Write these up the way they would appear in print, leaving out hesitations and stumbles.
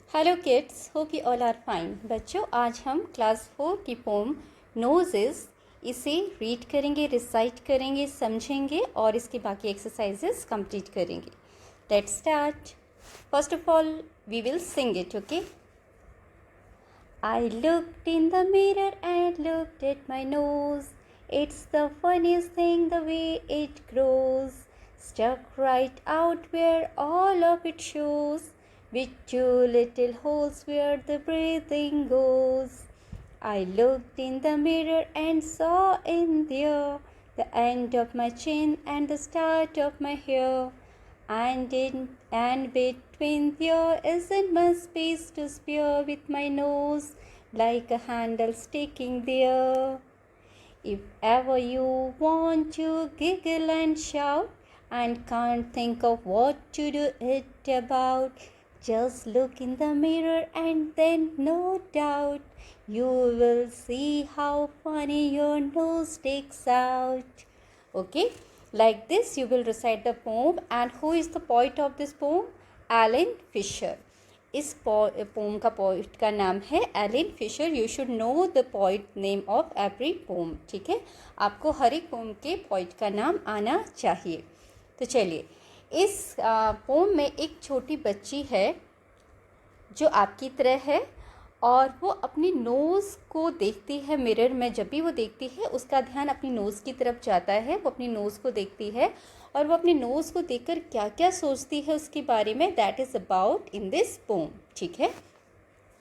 Hello kids, hope you all are fine. बच्चों, आज हम क्लास 4 की पोम नोजेस इसे रीड करेंगे, रिसाइट करेंगे, समझेंगे और इसके बाकी एक्सरसाइजेस कंप्लीट करेंगे। Let's start. First of all we will sing it, okay. I looked in the mirror and looked at my nose. It's the funniest thing the way it grows, stuck right out where all of it shows, with two little holes where the breathing goes. I looked in the mirror and saw in there the end of my chin and the start of my hair. And between there isn't much space to spare, with my nose like a handle sticking there. If ever you want to giggle and shout and can't think of what to do it about, just look in the mirror and then no doubt you will see how funny your nose sticks out. Okay, like this you will recite the poem. And who is the poet of this poem? Alan Fisher. इस poem का poet का नाम है Alan Fisher. You should know the poet name of every poem. ठीक है, आपको हर एक pome के पोइट का नाम आना चाहिए। तो चलिए, इस पोम में एक छोटी बच्ची है जो आपकी तरह है और वो अपनी नोज़ को देखती है मिरर में। जब भी वो देखती है उसका ध्यान अपनी नोज़ की तरफ जाता है। वो अपनी नोज़ को देखती है और वो अपनी नोज़ को देखकर क्या क्या सोचती है उसके बारे में, that is about in this poem. ठीक है,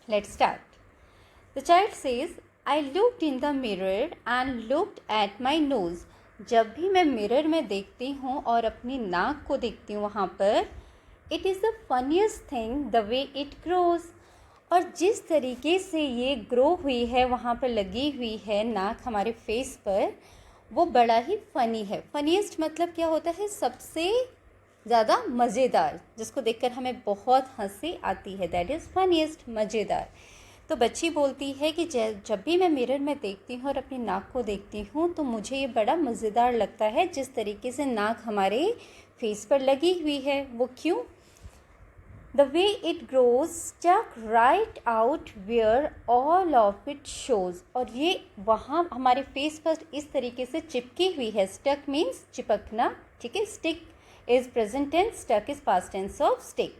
let's start. The child says, I looked in the mirror and looked at my nose. जब भी मैं मिरर में देखती हूँ और अपनी नाक को देखती हूँ वहाँ पर, it is the funniest thing the way it grows. और जिस तरीके से ये ग्रो हुई है, वहाँ पर लगी हुई है नाक हमारे फेस पर, वो बड़ा ही फ़नी है। फनीस्ट मतलब क्या होता है? सबसे ज़्यादा मज़ेदार, जिसको देखकर हमें बहुत हंसी आती है, दैट इज़ फनीस्ट, मज़ेदार। तो बच्ची बोलती है कि जब भी मैं मिरर में देखती हूँ और अपनी नाक को देखती हूँ तो मुझे ये बड़ा मज़ेदार लगता है, जिस तरीके से नाक हमारे फेस पर लगी हुई है। वो क्यों? The way it grows stuck right out where all of it shows। और ये वहाँ हमारे फेस पर इस तरीके से चिपकी हुई है। stuck means चिपकना, ठीक है। stick is present tense, stuck is past tense of stick।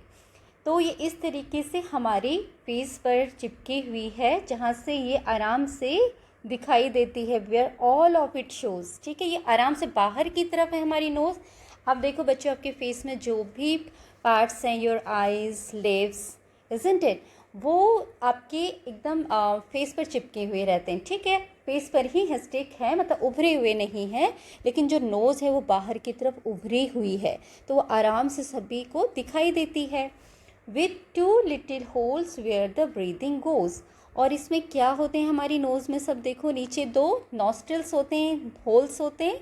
तो ये इस तरीके से हमारी फेस पर चिपकी हुई है, जहाँ से ये आराम से दिखाई देती है, where all of it shows। ठीक है, ये आराम से बाहर की तरफ है हमारी नोज़। अब देखो बच्चों, आपके फेस में जो भी पार्ट्स हैं, your eyes, lips, isn't it, वो आपके एकदम फेस पर चिपके हुए रहते हैं। ठीक है, फेस पर ही है, स्टिक है, मतलब उभरे हुए नहीं हैं, लेकिन जो नोज़ है वो बाहर की तरफ उभरी हुई है, तो वो आराम से सभी को दिखाई देती है। With two little holes where the breathing goes. और इसमें क्या होते हैं हमारी नोज़ में? सब देखो, नीचे दो नॉस्ट्रल्स होते हैं, होल्स होते हैं,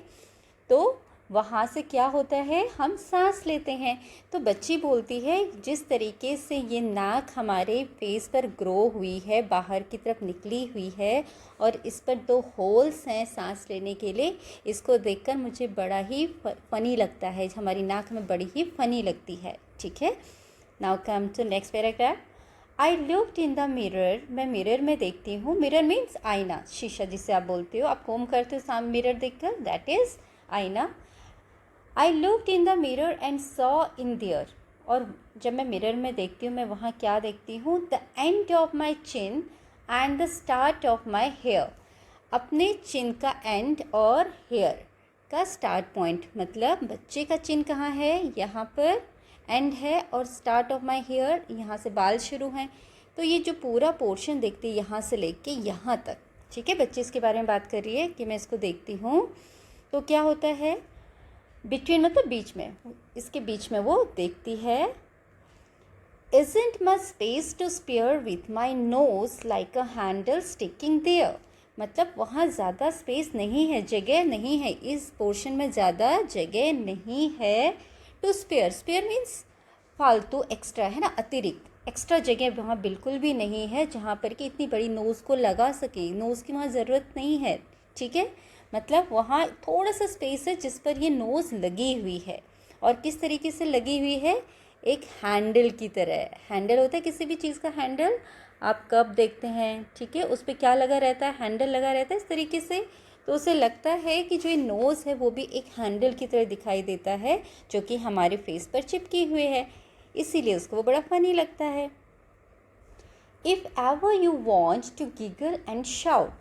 तो वहाँ से क्या होता है? हम सांस लेते हैं। तो बच्ची बोलती है, जिस तरीके से ये नाक हमारे फेस पर ग्रो हुई है, बाहर की तरफ निकली हुई है और इस पर दो होल्स हैं सांस लेने के लिए, इसको देखकर मुझे बड़ा ही फ़नी लगता है। हमारी नाक हमें बड़ी ही फ़नी लगती है। ठीक है, now come to next paragraph. I looked in the mirror. मैं मिरर में देखती हूँ। मिरर मीन्स आईना, शीशा जिसे आप बोलते हो। आप कोम करते हो सामने मिरर देखकर, दैट इज़ आईना। I looked in the mirror and saw in there। और जब मैं मिरर में देखती हूँ, मैं वहाँ क्या देखती हूँ? The end of my chin and the start of my hair। अपने चिन का एंड और हेयर का स्टार्ट पॉइंट, मतलब बच्चे का चिन कहाँ है? यहाँ पर एंड है, और स्टार्ट ऑफ माई हेयर, यहाँ से बाल शुरू हैं। तो ये जो पूरा पोर्शन देखती है यहाँ से लेके यहाँ तक, ठीक है। बच्चे इसके बारे में बात कर रही है कि मैं इसको देखती हूँ तो क्या होता है? बिटवीन मतलब बीच में, इसके बीच में वो देखती है। Isn't much space to spare with my nose like a handle sticking there। मतलब वहाँ ज़्यादा स्पेस नहीं है, जगह नहीं है, इस पोर्शन में ज़्यादा जगह नहीं है। टू स्पेयर, स्पेयर मीन्स फालतू, एक्स्ट्रा है ना, अतिरिक्त, एक्स्ट्रा जगह वहाँ बिल्कुल भी नहीं है जहाँ पर कि इतनी बड़ी नोज़ को लगा सके। नोज़ की वहाँ ज़रूरत नहीं है, ठीक है। मतलब वहाँ थोड़ा सा स्पेस है जिस पर ये नोज़ लगी हुई है। और किस तरीके से लगी हुई है? एक हैंडल की तरह है। हैंडल होता है किसी भी चीज़ का हैंडल, आप कप देखते हैं, ठीक है, उस पर क्या लगा रहता है, हैंडल लगा रहता है इस तरीके से। तो उसे लगता है कि जो ये नोज़ है वो भी एक हैंडल की तरह दिखाई देता है जो कि हमारे फेस पर चिपकी हुई है, इसीलिए उसको वो बड़ा फनी लगता है। If ever you want to giggle and shout,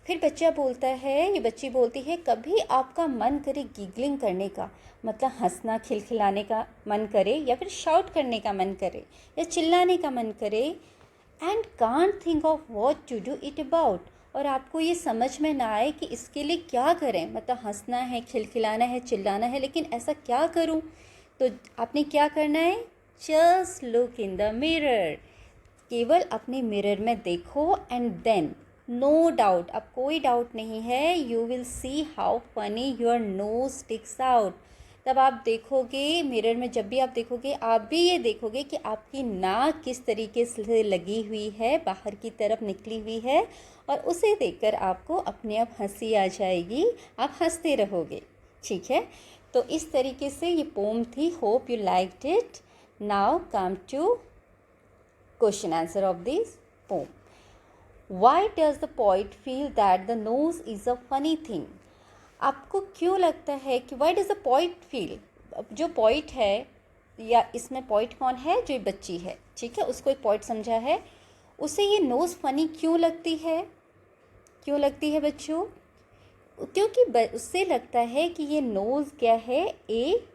फिर बच्चा बोलता है, ये बच्ची बोलती है, कभी आपका मन करे गिगलिंग करने का, मतलब हंसना खिलखिलाने का मन करे, या फिर शाउट करने का मन करे, या चिल्लाने का मन करे, and can't think of what to do it about, और आपको ये समझ में ना आए कि इसके लिए क्या करें, मतलब हंसना है, खिलखिलाना है, चिल्लाना है, लेकिन ऐसा क्या करूं, तो आपने क्या करना है, just look in the mirror, केवल अपने मिरर में देखो, एंड देन नो डाउट, अब कोई डाउट नहीं है, you will see how funny your nose sticks out, तब आप देखोगे मिरर में, जब भी आप देखोगे आप भी ये देखोगे कि आपकी नाक किस तरीके से लगी हुई है, बाहर की तरफ निकली हुई है, और उसे देखकर आपको अपने आप हंसी आ जाएगी, आप हंसते रहोगे, ठीक है। तो इस तरीके से ये पोम थी, hope you liked it. Now come to question answer of this poem. Why does the poet feel that the nose is a funny thing? आपको क्यों लगता है कि why does the poet feel, जो poet है, या इसमें poet कौन है, जो बच्ची है, ठीक है, उसको एक poet समझा है, उसे ये nose funny क्यों लगती है, क्यों लगती है बच्चों, क्योंकि उससे लगता है कि ये नोज़ क्या है, एक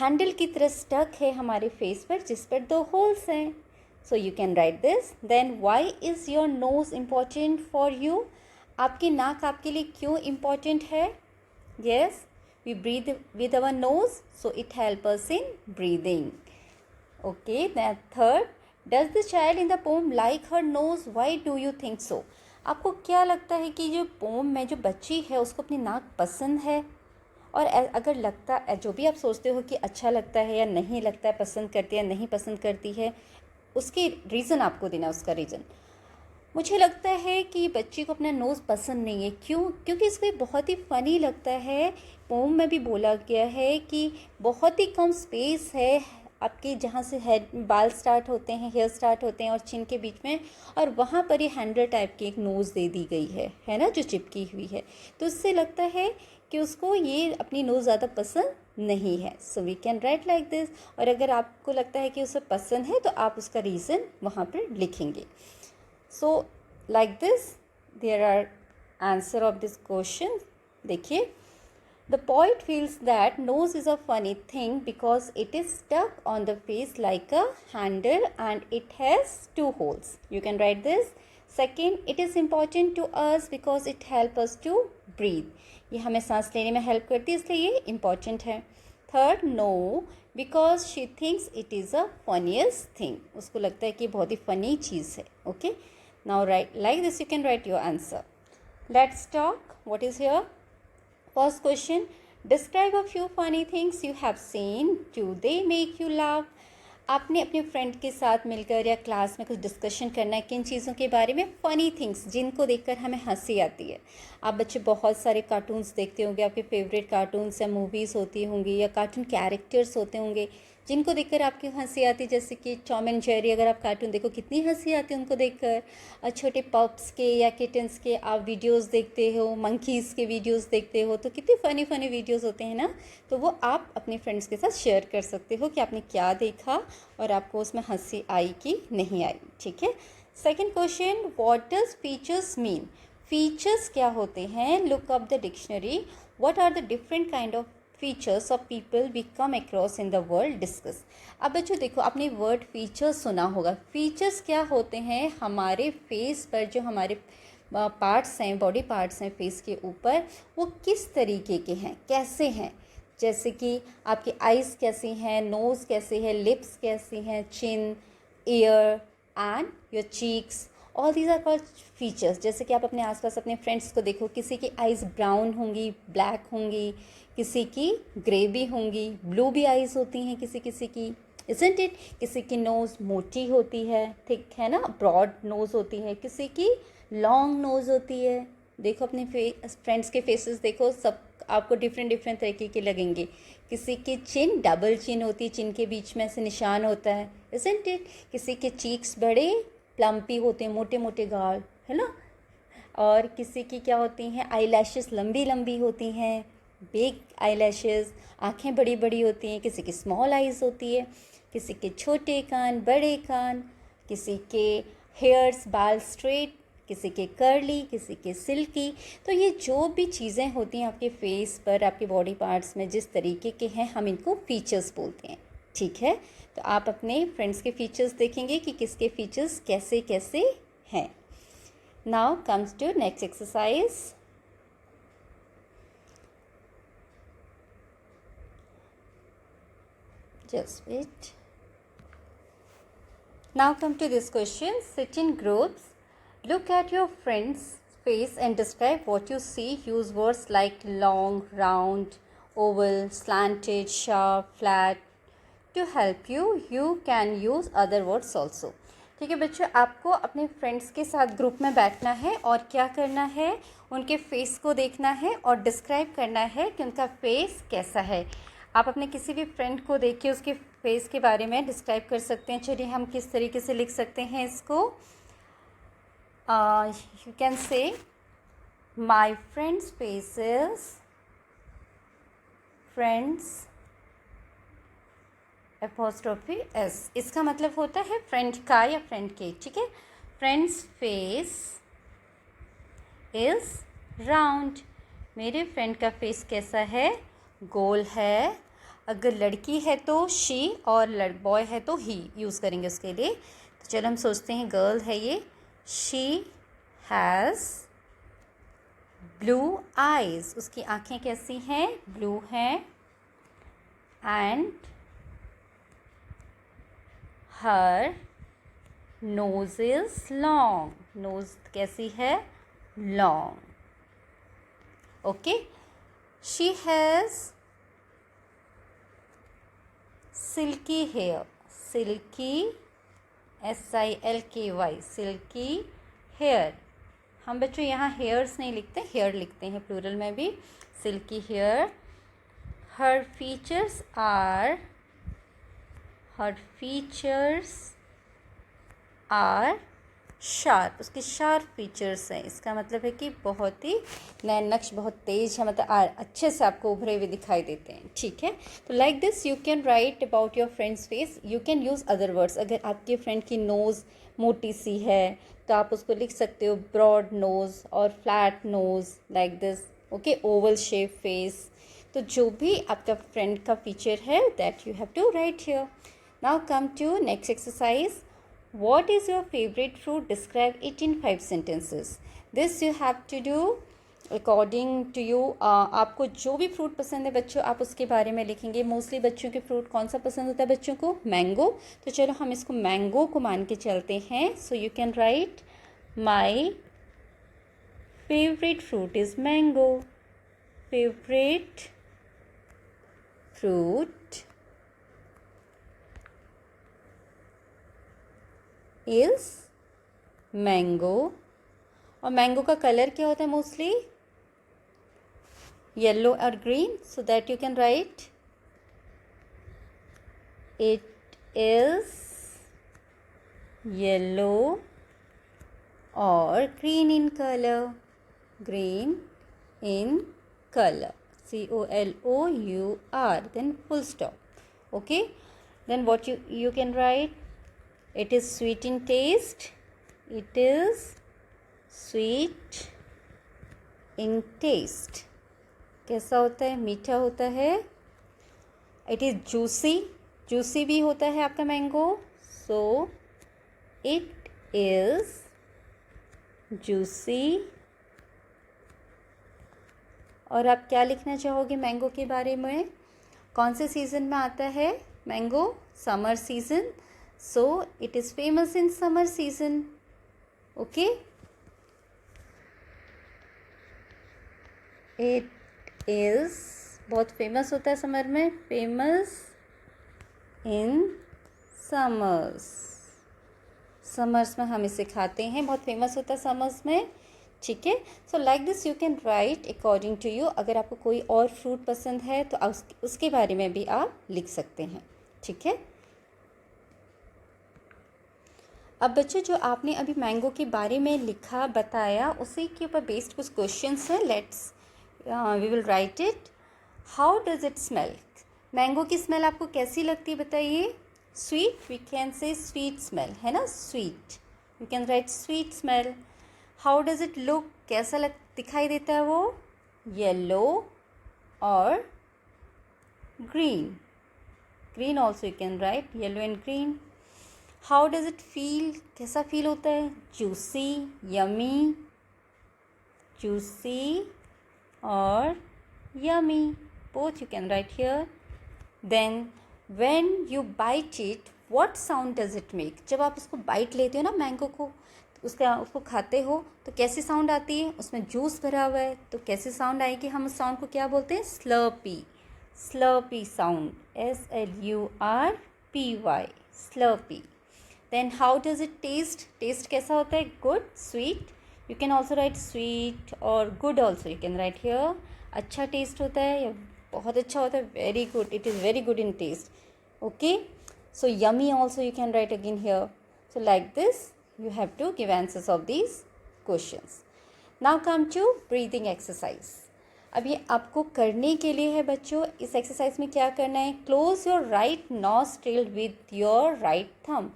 हैंडल की तरह स्टक है हमारे फेस पर, जिस पर 2 होल्स हैं। So you can write this. Then why is your nose important for you? आपकी नाक आपके लिए क्यों important है? Yes, we breathe with our nose, so it helps us in breathing. Okay, then third, does the child in the poem like her nose? Why do you think so? आपको क्या लगता है कि जो पोम में जो बच्ची है उसको अपनी नाक पसंद है? और अगर लगता, जो भी आप सोचते हो कि अच्छा लगता है या नहीं लगता है, पसंद करती है या नहीं पसंद करती है, उसकी रीज़न आपको देना, उसका रीज़न। मुझे लगता है कि बच्ची को अपना नोज़ पसंद नहीं है, क्यों, क्योंकि इसको बहुत ही फ़नी लगता है। पोम में भी बोला गया है कि बहुत ही कम स्पेस है आपके, जहाँ से हेड बाल स्टार्ट होते हैं, हेयर स्टार्ट होते हैं और चिन के बीच में, और वहाँ पर ये हैंडल टाइप की एक नोज़ दे दी गई है ना, जो चिपकी हुई है। तो उससे लगता है कि उसको ये अपनी नोज़ ज़्यादा पसंद नहीं है। So we can write like this. और अगर आपको लगता है कि उसे पसंद है तो आप उसका रीज़न वहाँ पर लिखेंगे। So like this there are answer of this question. देखिए, the poet feels that nose is a funny thing because it is stuck on the face like a handle and it has 2 holes. You can write this. Second, it is important to us because it helps us to breathe. ये हमें सांस लेने में help करती है, इसलिए ये important है. Third, no, because she thinks it is a funniest thing. उसको लगता है कि बहुत ही funny चीज़ है. Okay. Now write like this. You can write your answer. Let's talk. What is here? First question, describe a few funny things you have seen. Do they make you laugh? आपने अपने friend के साथ मिलकर या class में कुछ discussion करना है किन चीज़ों के बारे में, फ़नी थिंग्स जिनको देखकर हमें हंसी आती है। आप बच्चे बहुत सारे कार्टून्स देखते होंगे, आपके फेवरेट कार्टून्स या मूवीज़ होती होंगी या कार्टून कैरेक्टर्स होते होंगे जिनको देखकर आपकी हंसी आती है, जैसे कि टॉम एंड जेरी। अगर आप कार्टून देखो कितनी हंसी आती है उनको देखकर। और छोटे पप्स के या किटन्स के आप वीडियोस देखते हो, मंकीज़ के वीडियोस देखते हो, तो कितने फ़नी फ़नी वीडियोस होते हैं ना। तो वो आप अपने फ्रेंड्स के साथ शेयर कर सकते हो कि आपने क्या देखा और आपको उसमें हंसी आई कि नहीं आई। ठीक है। Second question, what does features mean? Features क्या होते हैं? Look up the dictionary. What are the different kind of features of people we come across in the world, discuss. अब बच्चों देखो, आपने वर्ड फीचर्स सुना होगा। फीचर्स क्या होते हैं? हमारे फेस पर जो हमारे पार्ट्स हैं, बॉडी पार्ट्स हैं फेस के ऊपर, वो किस तरीके के हैं, कैसे हैं। जैसे कि आपकी आइज़ कैसी हैं, नोज़ कैसे है, लिप्स कैसी हैं, chin, ear and your cheeks, all these are called features. जैसे कि आप अपने आसपास अपने फ्रेंड्स को देखो, किसी की आइज़ ब्राउन होंगी, ब्लैक होंगी, किसी की ग्रे भी होंगी, ब्लू भी आइज़ होती हैं किसी किसी की, इज़न्ट इट। किसी की नोज़ मोटी होती है, थिक है ना, ब्रॉड नोज़ होती है, किसी की लॉन्ग नोज़ होती है। देखो अपने फ्रेंड्स के फेसेस देखो, सब आपको डिफरेंट डिफरेंट तरीके के लगेंगे। किसी की चिन डबल चिन होती है, चिन के बीच में ऐसे निशान होता है, इज़न्ट इट? किसी के चीक्स बड़े प्लम्पी होते हैं, मोटे मोटे गाल, है ना। और किसी की क्या होती हैं, आई लैशेस लंबी लंबी होती हैं, बिग आई लैशेस। आँखें बड़ी बड़ी होती हैं, किसी की स्मॉल आइज़ होती है, किसी के छोटे कान, बड़े कान, किसी के हेयर्स बाल स्ट्रेट, किसी के कर्ली, किसी के सिल्की। तो ये जो भी चीज़ें होती हैं आपके फेस पर, आपके बॉडी पार्ट्स में जिस तरीके के हैं, हम इनको फीचर्स बोलते हैं, ठीक है। तो आप अपने फ्रेंड्स के फीचर्स देखेंगे कि किसके फीचर्स कैसे कैसे हैं। Now comes to next exercise. Just wait. Now come to this question. Sit in groups. Look at your friend's face and describe what you see. Use words like long, round, oval, slanted, sharp, flat to help you. You can use other words also. ठीक है बच्चों, आपको अपने friends के साथ group में बैठना है और क्या करना है, उनके फेस को देखना है और डिस्क्राइब करना है कि उनका फेस कैसा है। आप अपने किसी भी फ्रेंड को देख के उसके फेस के बारे में डिस्क्राइब कर सकते हैं। चलिए हम किस तरीके से लिख सकते हैं इसको। You can say my friends faces, friends apostrophe S, इसका मतलब होता है फ्रेंड का या फ्रेंड के, ठीक है। फ्रेंड्स फेस इज़ राउंड, मेरे फ्रेंड का फेस कैसा है, गोल है। अगर लड़की है तो शी और बॉय है तो ही यूज़ करेंगे उसके लिए। तो चलो हम सोचते हैं गर्ल है ये, शी हैज़ ब्लू आइज़, उसकी आँखें कैसी हैं, ब्लू हैं। And her nose is long, nose कैसी है, long. Okay, she has silky hair, silky SILKY, silky hair. हम बच्चों यहाँ हेयर्स नहीं लिखते, हेयर लिखते हैं प्लूरल में भी, silky hair. Her features are sharp, उसकी शार्प फीचर्स हैं। इसका मतलब है कि बहुत ही नैन नक्श बहुत तेज़ है, मतलब अच्छे से आपको उभरे हुए दिखाई देते हैं, ठीक है। तो like this you can write about your friends face. You can use other words. अगर आपके फ्रेंड की नोज़ मोटी सी है तो आप उसको लिख सकते हो ब्रॉड नोज़ और flat nose, like this, okay. Oval shape face. तो जो भी आपका फ्रेंड का फीचर है that you have to write here. Now come to next exercise. What is your favorite fruit? Describe it in 5 sentences. This you have to do according to you. आपको जो भी fruit पसंद है बच्चों, आप उसके बारे में लिखेंगे। मोस्टली बच्चों के फ्रूट कौन सा पसंद होता है बच्चों को, मैंगो। तो चलो हम इसको मैंगो को मान के चलते हैं। So you can write my favourite fruit is mango. Favourite fruit is mango. और मैंगो का कलर क्या होता है, मोस्टली येलो और green. So that you can write it is yellow और green in colour, green in color, COLOUR, then full stop. Okay, then what you can write, it is sweet in taste, it is sweet in taste, कैसा होता है, मीठा होता है। it is juicy, juicy भी होता है आपका mango, so it is juicy। और आप क्या लिखना चाहोगे मैंगो के बारे में, कौन से सीज़न में आता है mango, summer season. So it is famous in summer season. Okay, it is बहुत फेमस होता है समर में, फेमस इन समर्स, समर्स में हम इसे खाते हैं, बहुत फेमस होता है समर्स में, ठीक है। So like this you can write according to you. अगर आपको कोई और फ्रूट पसंद है तो उसके बारे में भी आप लिख सकते हैं, ठीक है। अब बच्चों जो आपने अभी मैंगो के बारे में लिखा बताया उसी के ऊपर बेस्ड कुछ क्वेश्चंस हैं। Let's we will write it. How does it smell? Mango की स्मेल आपको कैसी लगती है बताइए? Sweet, we can say sweet smell, है ना, sweet. You can write sweet smell. How does it look? कैसा दिखाई देता है वो? येलो और green. Green also you can write, yellow and green. How does it feel? कैसा फील होता है? जूसी, यमी, जूसी और yummy, both you can write here. Then when you bite it, what sound does it make? जब आप उसको bite लेते हो ना मैंगो को, उसको खाते हो तो कैसी साउंड आती है? उसमें जूस भरा हुआ है तो कैसी साउंड आएगी? हम उस साउंड को क्या बोलते हैं? Slurpy. Slurpy sound, SLURPY, slurpy. Then how does it taste? Taste कैसा होता है? Good, sweet. You can also write sweet और good also you can write here. अच्छा टेस्ट होता है या बहुत अच्छा होता है? Very good, it is very good in taste. Okay, so yummy also you can write again here. So like this you have to give answers of these questions. Now come to breathing exercise. अब ये आपको करने के लिए है बच्चों। इस exercise में क्या करना है? Close your right nostril with your right thumb.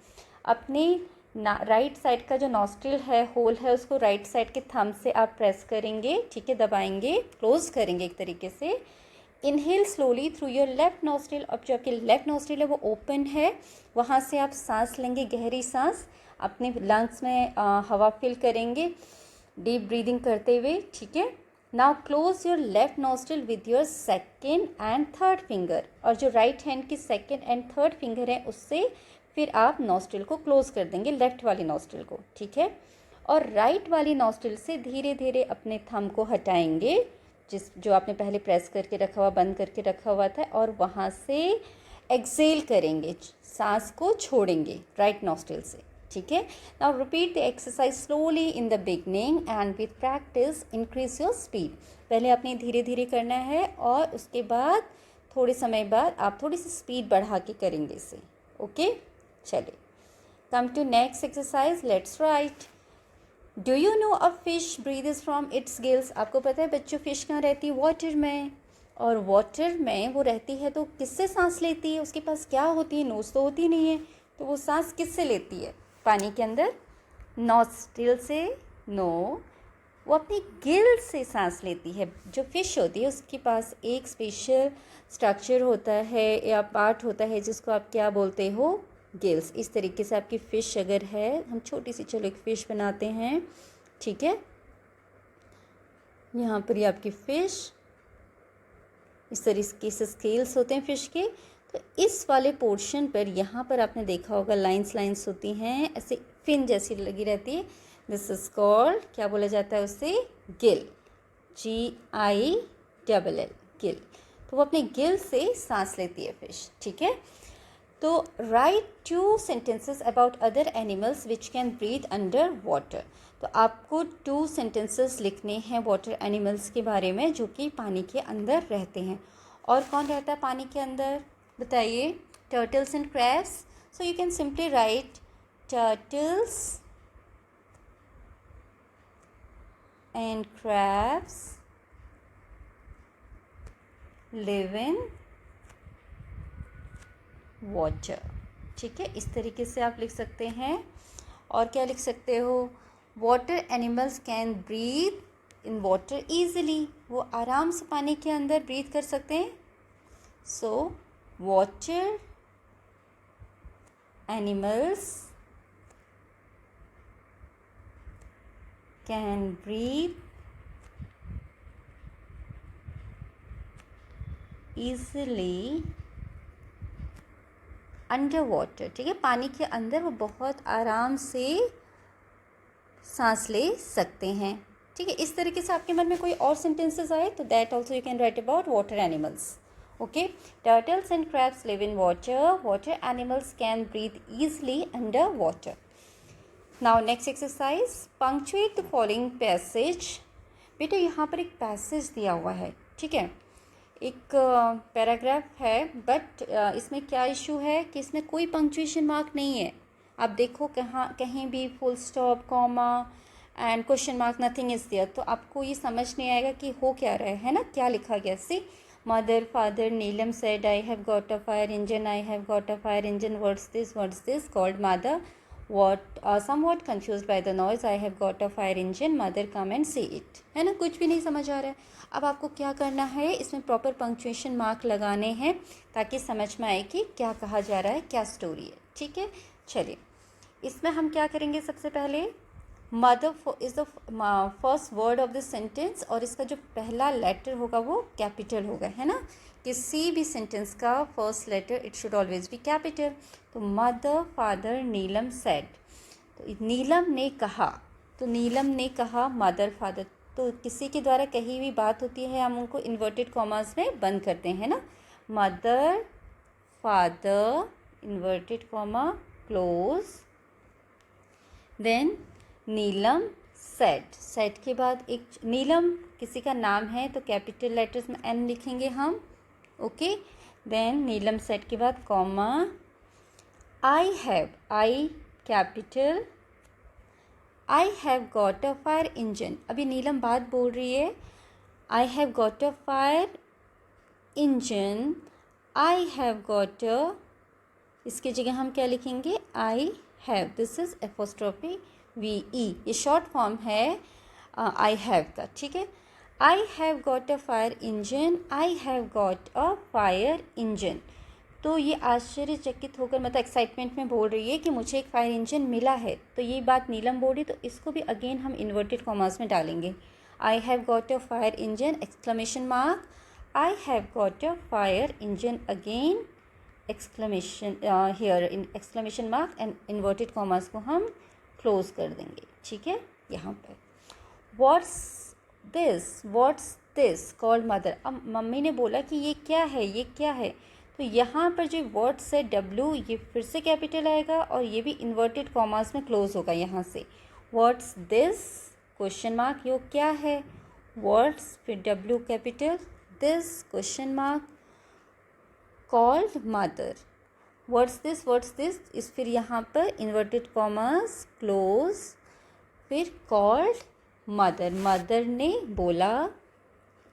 अपने राइट साइड का जो नॉस्ट्रिल है, होल है, उसको राइट साइड के थंब से आप प्रेस करेंगे, ठीक है, दबाएंगे, क्लोज करेंगे एक तरीके से। Inhale slowly through your left nostril. अब जो आपके लेफ्ट नॉस्ट्रिल है वो ओपन है, वहाँ से आप सांस लेंगे, गहरी सांस, अपने लंग्स में हवा फिल करेंगे डीप ब्रीदिंग करते हुए, ठीक है। Now close your left nostril with your second and third finger. और जो राइट हैंड की सेकेंड एंड थर्ड फिंगर है उससे फिर आप नॉस्ट्रिल को क्लोज कर देंगे, लेफ्ट वाली नॉस्ट्रिल को, ठीक है। और राइट वाली नॉस्ट्रिल से धीरे धीरे अपने थंब को हटाएंगे, जो आपने पहले प्रेस करके रखा हुआ, बंद करके रखा हुआ था, और वहाँ से एक्सेल करेंगे, सांस को छोड़ेंगे राइट नॉस्ट्रिल से, ठीक है। Now repeat the exercise slowly in the beginning and with practice increase your speed. पहले आपने धीरे धीरे करना है और उसके बाद थोड़े समय बाद आप थोड़ी सी स्पीड बढ़ा के करेंगे इसे, ओके। चलिए, come to next exercise, let's write. Do you know a fish breathes from its gills? आपको पता है बच्चों फिश कहाँ रहती है? वाटर में। और वाटर में वो रहती है तो किससे सांस लेती है? उसके पास क्या होती है? नोज तो होती नहीं है, तो वो सांस किससे लेती है पानी के अंदर? नॉस्ट्रिल से? नो, वो अपनी गिल से सांस लेती है। जो फिश होती है उसके पास एक स्पेशल स्ट्रक्चर होता है या पार्ट होता है जिसको आप क्या बोलते हो? गिल्स। इस तरीके से आपकी फ़िश अगर है, हम छोटी सी चलो एक फ़िश बनाते हैं, ठीक है। यहाँ पर ये आपकी फ़िश, इस तरीके से स्केल्स होते हैं फ़िश के। तो इस वाले पोर्शन पर यहाँ पर आपने देखा होगा लाइंस होती हैं, ऐसे फिन जैसी लगी रहती है। दिस इज कॉल्ड, क्या बोला जाता है उसे? गिल, GILL, गिल। तो वो अपने गिल से सांस लेती है फ़िश, ठीक है। तो write 2 sentences about other animals which can breathe under water. तो आपको 2 सेंटेंसेस लिखने हैं वाटर एनिमल्स के बारे में जो कि पानी के अंदर रहते हैं। और कौन रहता है पानी के अंदर बताइए? Turtles and crabs. So you can simply write turtles and crabs live in water, ठीक है। इस तरीके से आप लिख सकते हैं। और क्या लिख सकते हो? Water animals can breathe in water easily. वो आराम से पानी के अंदर ब्रीथ कर सकते हैं। So water animals can breathe easily under water, ठीक है। पानी के अंदर वो बहुत आराम से सांस ले सकते हैं, ठीक है। इस तरीके से आपके मन में कोई और सेंटेंसेस आए तो that also you can write about water animals, okay. Turtles and crabs live in water, water animals can breathe easily under water. Now next exercise, punctuate the following passage. बेटा यहाँ पर एक पैसेज दिया हुआ है, ठीक है, एक पैराग्राफ है, बट इसमें क्या इशू है कि इसमें कोई पंक्चुएशन मार्क नहीं है। आप देखो कहीं भी full stop, comma and question mark, nothing is there, तो आपको ये समझ नहीं आएगा कि हो क्या रहा है ना, क्या लिखा गया। See mother father Neelam said I have got a fire engine, I have got a fire engine, what's this called mother, what somewhat confused by the noise, I have got a fire engine, mother come and see it, है ना, कुछ भी नहीं समझ आ रहा है। अब आपको क्या करना है, इसमें प्रॉपर पंक्चुएशन मार्क लगाने हैं ताकि समझ में आए कि क्या कहा जा रहा है, क्या स्टोरी है, ठीक है। चलिए इसमें हम क्या करेंगे, सबसे पहले mother is the first word of the sentence, और इसका जो पहला लेटर होगा वो कैपिटल होगा, है ना, किसी भी सेंटेंस का first letter it should always be capital. तो मदर फादर नीलम सेड, तो नीलम ने कहा, तो नीलम ने कहा मदर फादर, तो किसी के द्वारा कही हुई बात होती है हम उनको इन्वर्टेड कॉमास में बंद करते हैं ना, mother father inverted comma close, then Neelam said, said के बाद एक, नीलम किसी का नाम है तो कैपिटल लेटर्स में एन लिखेंगे हम, ओके। देन नीलम सेड के बाद comma, I have, I capital, I have got a fire engine, अभी नीलम बात बोल रही है, आई have got a fire engine, I have got अ, इसकी जगह हम क्या लिखेंगे, I have, this is apostrophe V E, ये शॉर्ट फॉर्म है आई हैव का, ठीक है। आई have got a fire engine, I have got a fire engine, तो ये आश्चर्यचकित होकर मतलब एक्साइटमेंट में बोल रही है कि मुझे एक फायर इंजन मिला है, तो ये बात नीलम बोल रही, तो इसको भी अगेन हम इन्वर्टेड कॉमास में डालेंगे, आई have got a fire engine exclamation mark, I have got a fire engine again exclamation here in exclamation mark and inverted commas को हम क्लोज कर देंगे, ठीक है। यहाँ पर व्हाट्स दिस कॉल्ड मदर, अब मम्मी ने बोला कि ये क्या है, ये क्या है, तो यहाँ पर जो वर्ड्स है डब्ल्यू, ये फिर से कैपिटल आएगा और ये भी इन्वर्टेड कॉमास में क्लोज होगा यहाँ से, व्हाट्स दिस क्वेश्चन मार्क, यो क्या है, वर्ड्स फिर W capital, this question mark, called mother, what's this इस फिर यहाँ पर इन्वर्टेड कॉमास क्लोज, फिर कॉल्ड मदर, मदर ने बोला,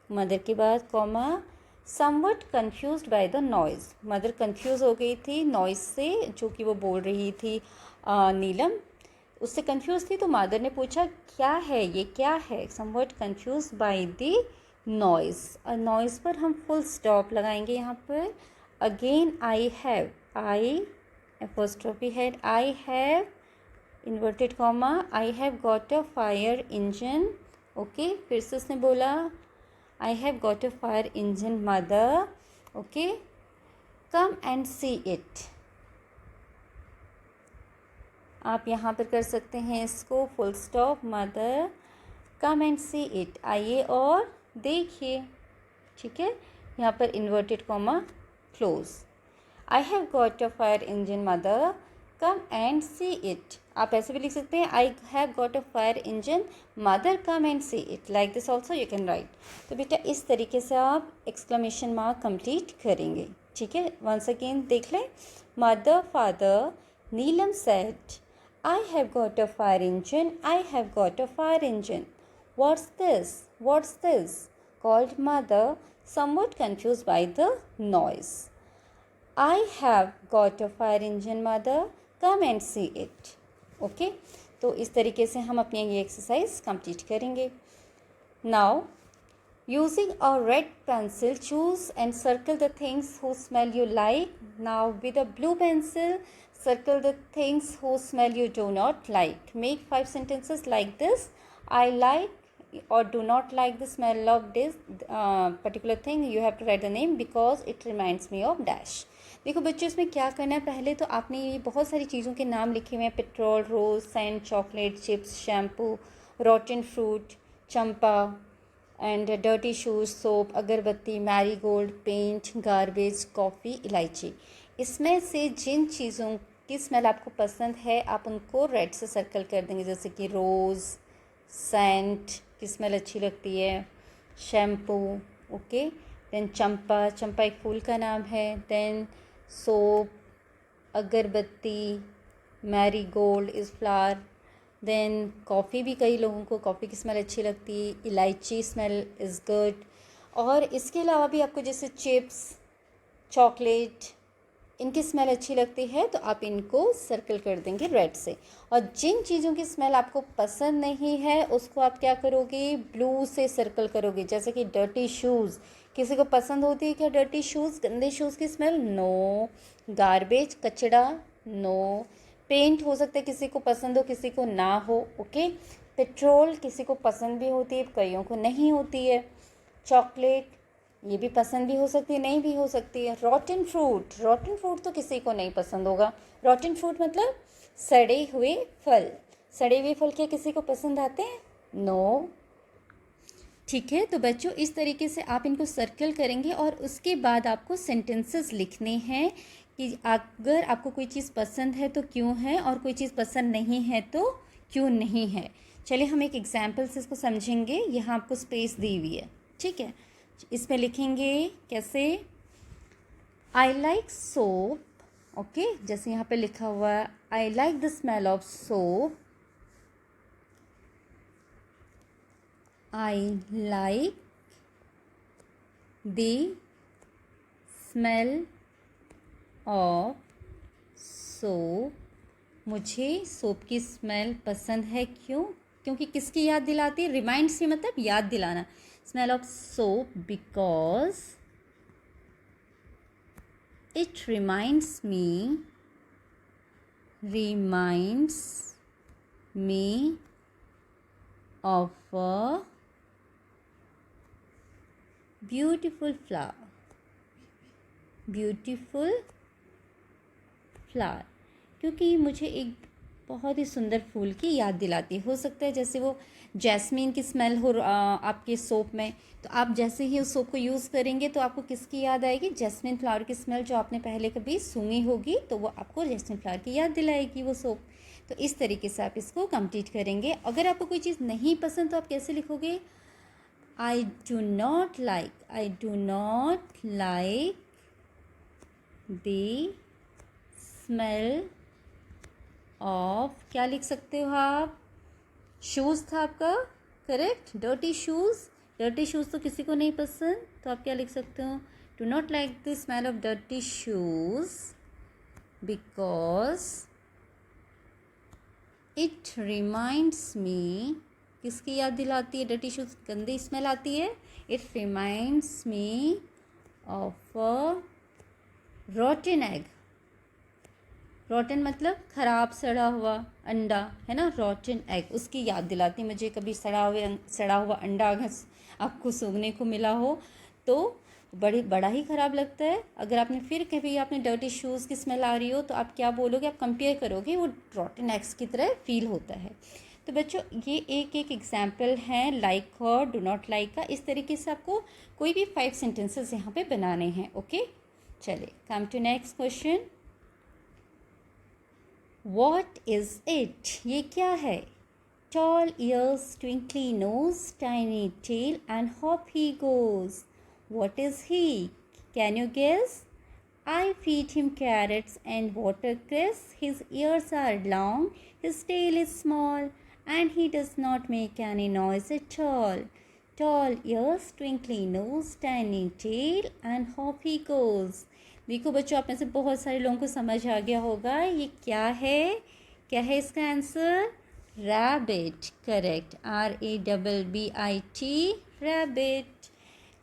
मदर के बाद comma, somewhat confused by the noise, mother confuse हो गई थी नॉइज़ से, जो कि वो बोल रही थी नीलम, उससे कन्फ्यूज़ थी, तो मदर ने पूछा क्या है, ये क्या है, somewhat confused by the noise, और नॉइज़ पर हम फुल स्टॉप लगाएंगे यहाँ पर, again I have, I apostrophe head, I have inverted comma, I have got a fire engine, okay, फिर से उसने बोला आई have got a fire engine mother, okay, come and see it, आप यहाँ पर कर सकते हैं इसको full stop, mother come and see it, आइए और देखिए, ठीक है, यहाँ पर inverted comma close, I have got a fire engine mother come and see it, आप ऐसे भी लिख सकते हैं आई have got a fire engine mother come and see it, like this also you can right. तो बेटा इस तरीके से आप एक्सक्लेमेशन मार्क कंप्लीट करेंगे, ठीक है। वंस अगेन देख लें, mother father Neelam said I have got a fire engine, I have got a fire engine, what's this called mother, somewhat confused by the noise, I have got a fire engine mother, come and see it, okay। तो इस तरीके से हम अपनी ये exercise complete करेंगे। Now using a red pencil choose and circle the things whose smell you like, now with a blue pencil circle the things whose smell you do not like, make 5 sentences like this, I like or do not like the smell of this particular thing, you have to write the name because it reminds me of dash। देखो बच्चों इसमें क्या करना है, पहले तो आपने ये बहुत सारी चीज़ों के नाम लिखे हुए हैं, petrol, rose, sand, chocolate, chips, shampoo, rotten fruit, champa and dirty shoes, soap, agarbatti, marigold, paint, garbage, coffee, elaichi, इसमें से जिन चीज़ों की स्मेल आपको पसंद है आप उनको रेड से सर्कल कर देंगे, जैसे कि रोज़, सेंट की स्मेल अच्छी लगती है, शैम्पू, ओके। देन चंपा, चंपा एक फूल का नाम है। Then soap, agarbatti, marigold is flower. Then coffee भी कई लोगों को कॉफ़ी की स्मेल अच्छी लगती है, इलायची स्मेल इज़ गुड। और इसके अलावा भी आपको जैसे चिप्स, चॉकलेट, इनकी स्मेल अच्छी लगती है तो आप इनको सर्कल कर देंगे रेड से। और जिन चीज़ों की स्मेल आपको पसंद नहीं है उसको आप क्या करोगे, ब्लू से सर्कल करोगे। जैसे कि डर्टी शूज़, किसी को पसंद होती है क्या डर्टी शूज़, गंदे शूज़ की स्मेल? नो। गार्बेज, कचड़ा, नो। पेंट हो सकता है किसी को पसंद हो किसी को ना हो, ओके। पेट्रोल किसी को पसंद भी होती है, कईयों को नहीं होती है। चॉकलेट ये भी पसंद भी हो सकती है नहीं भी हो सकती है। रॉटन फ्रूट, रॉटन फ्रूट तो किसी को नहीं पसंद होगा। रॉटन फ्रूट मतलब सड़े हुए फल। सड़े हुए फल क्या किसी को पसंद आते हैं? नो। ठीक है, तो बच्चों इस तरीके से आप इनको सर्कल करेंगे और उसके बाद आपको सेंटेंसेस लिखने हैं कि अगर आपको कोई चीज़ पसंद है तो क्यों है, और कोई चीज़ पसंद नहीं है तो क्यों नहीं है। चलिए हम एक एग्जाम्पल से इसको समझेंगे। यहाँ आपको स्पेस दी हुई है, ठीक है। इसमें लिखेंगे कैसे, आई लाइक सोप, ओके। जैसे यहाँ पे लिखा हुआ है I like the smell of soap, I like the smell of soap, मुझे सोप की स्मेल पसंद है। क्यों? क्योंकि किसकी याद दिलाती है? रिमाइंड्स में मतलब याद दिलाना। Smell of soap because it reminds me of a beautiful flower, क्योंकि मुझे एक बहुत ही सुंदर फूल की याद दिलाती है। हो सकता है जैसे वो जैस्मीन की स्मेल हो आपके सोप में, तो आप जैसे ही उस सोप को यूज़ करेंगे तो आपको किसकी याद आएगी? जैस्मीन फ्लावर की स्मेल, जो आपने पहले कभी सूंघी होगी तो वो आपको जैस्मीन फ्लावर की याद दिलाएगी वो सोप। तो इस तरीके से आप इसको कंप्लीट करेंगे। अगर आपको कोई चीज़ नहीं पसंद तो आप कैसे लिखोगे? I do not like the smell of, क्या लिख सकते हो आप? शूज़ था आपका, करेक्ट। डर्टी शूज़ तो किसी को नहीं पसंद, तो आप क्या लिख सकते हो? Do not like the smell of dirty shoes because it reminds me, किसकी याद दिलाती है? डर्टी शूज़ गंदी स्मेल आती है। It reminds me of a रॉटन egg. रॉटन मतलब ख़राब सड़ा हुआ अंडा, है ना। रॉटन एग उसकी याद दिलाती है मुझे। कभी सड़ा हुआ अंडा अगर आपको सूंघने को मिला हो तो बड़ा ही ख़राब लगता है। अगर आपने फिर कभी आपने डर्टी शूज़ की स्मेल आ रही हो तो आप क्या बोलोगे? आप कंपेयर करोगे, वो रॉटन एग्स की तरह फील होता है। तो बच्चों ये एक एग्जाम्पल है लाइक और डू नॉट लाइक का। इस तरीके से आपको कोई भी 5 सेंटेंसेस यहाँ पे बनाने हैं, ओके। चलिए come to next question. What is it? ये क्या है? Tall ears, twinkly nose, tiny tail, and hop he goes. What is he? Can you guess? I feed him carrots and watercress. His ears are long, his tail is small, and he does not make any noise at all. Tall ears, twinkly nose, tiny tail, and hop he goes. देखो बच्चों, आप में से बहुत सारे लोगों को समझ आ गया होगा ये क्या है। क्या है इसका answer? Rabbit, correct. RABBIT, rabbit,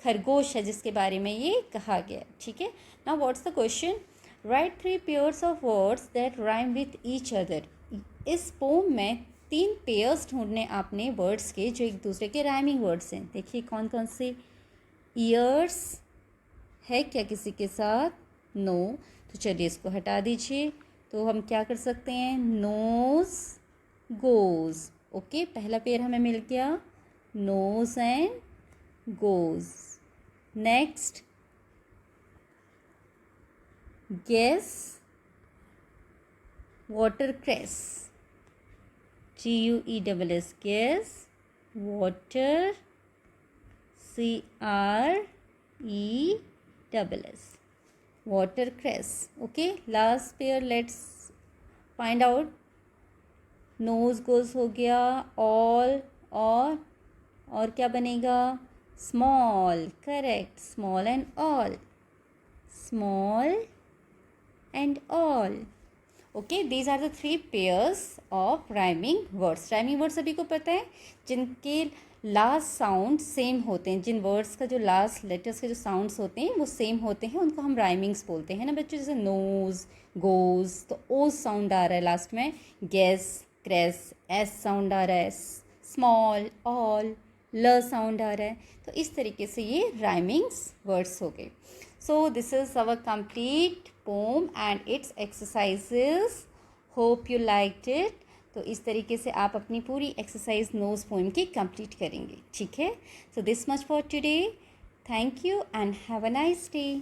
खरगोश है जिसके बारे में ये कहा गया, ठीक है। Now what's the question? Right 3 pairs of words that rhyme with each other. इस पोम में 3 पेयर्स ढूंढने आपने वर्ड्स के जो एक दूसरे के राइमिंग वर्ड्स हैं। देखिए कौन कौन से। ईयर्स है क्या किसी के साथ? नो। तो चलिए इसको हटा दीजिए। तो हम क्या कर सकते हैं? Nose goes, okay. पहला पेयर हमें मिल गया, nose and goes. Next guess watercress, GUESS, guess, water, CRESS, watercress. Okay, last pair, let's find out. nose goes हो गया, all, और क्या बनेगा, small, correct, small and all, small and all. Okay, these are the three pairs of rhyming words. rhyming words सभी को पता है, जिनके लास्ट साउंड सेम होते हैं, जिन वर्ड्स का जो लास्ट लेटर्स के जो साउंड्स होते हैं वो सेम होते हैं, उनको हम राइमिंग्स बोलते हैं ना बच्चों. जैसे नोज, गोज, तो ओ साउंड आ रहा है लास्ट में, गेस, क्रेस, एस साउंड आ रहा है, स्मॉल, ऑल, ल साउंड आ रहा है. तो इस तरीके से ये राइमिंग्स वर्ड्स हो गए. So this is our complete poem and its exercises. Hope you liked it. तो इस तरीके से आप अपनी पूरी एक्सरसाइज नोज पोएम की कंप्लीट करेंगे. ठीक है. So this much for today. Thank you and have a nice day.